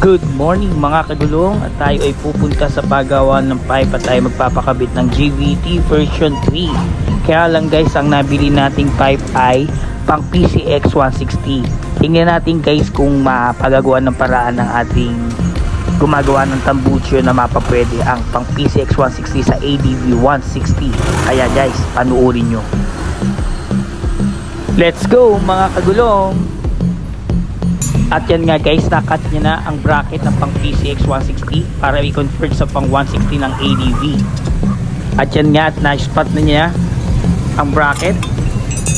Good morning mga kagulong, at tayo ay pupunta sa paggawa ng pipe at tayo magpapakabit ng JVT version 3. Kaya lang guys, ang nabili nating pipe ay pang PCX 160. Tingnan natin guys kung mapagagawa ng paraan ng ating gumagawa ng tambucho na mapapwede ang pang PCX 160 sa ADV 160. Kaya guys, panuorin nyo. Let's go mga kagulong! At yan nga guys, nakat niya na ang bracket ng pang PCX 160 para i-convert sa pang 160 ng ADV. At yan nga, at na-spot na niya ang bracket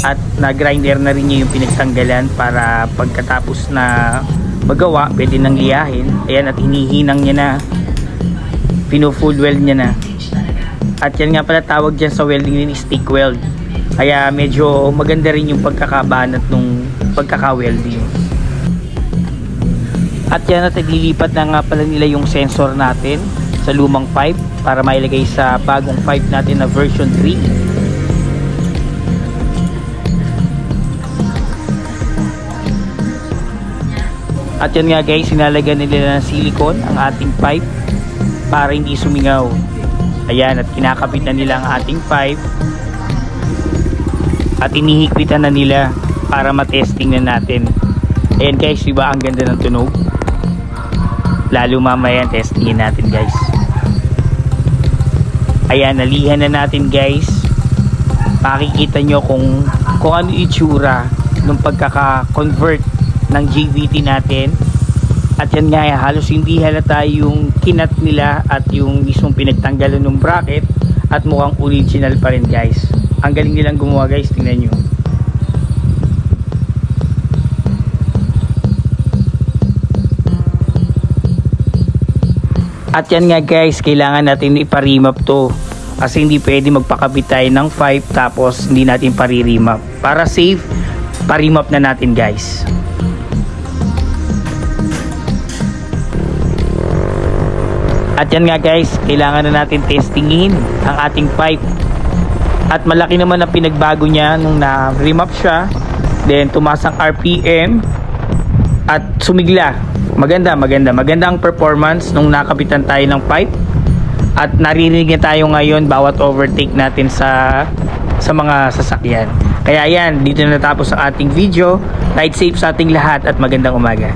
at na-grinder na rin niya yung pinagtanggalan para pagkatapos na magawa, pwede nang liyahin. Ayan, at hinihinang niya na, pino-full weld niya na. At yan nga pala tawag dyan sa welding din, stick weld. Kaya medyo maganda rin yung pagkakabanat nung pagkaka-welding. At yan, at nililipat na nga pala nila yung sensor natin sa lumang pipe para mailagay sa bagong pipe natin na version 3. At yan nga guys, sinalagyan nila ng silicone ang ating pipe para hindi sumingaw. Ayan, at kinakabit na nila ang ating pipe at inihigpitan na nila para matesting na natin. Ayan guys, diba ang ganda ng tunog? Lalo mamaya testingin natin guys. Ayan, nalihan na natin guys. Makikita nyo kung ano itsura ng pagkaka-convert ng JVT natin. At yan nga, halos hindi halata yung kinat nila at yung mismong pinagtanggalan ng bracket, at mukhang original pa rin guys. Ang galing nilang gumawa guys, tingnan nyo. At yan nga guys, kailangan natin ipa-remap to kasi hindi pwede magpakabit tayo ng pipe tapos hindi natin pari-remap. Para safe, pa-remap na natin guys. At yan nga guys, kailangan na natin testingin ang ating pipe. At malaki naman ang pinagbago niya nung na-remap siya. Then tumaas ang RPM at sumigla. Maganda ang performance nung nakapitan tayo ng pipe. At naririnig na tayo ngayon bawat overtake natin sa mga sasakyan. Kaya yan, dito na natapos ang ating video. Ride safe sa ating lahat at magandang umaga.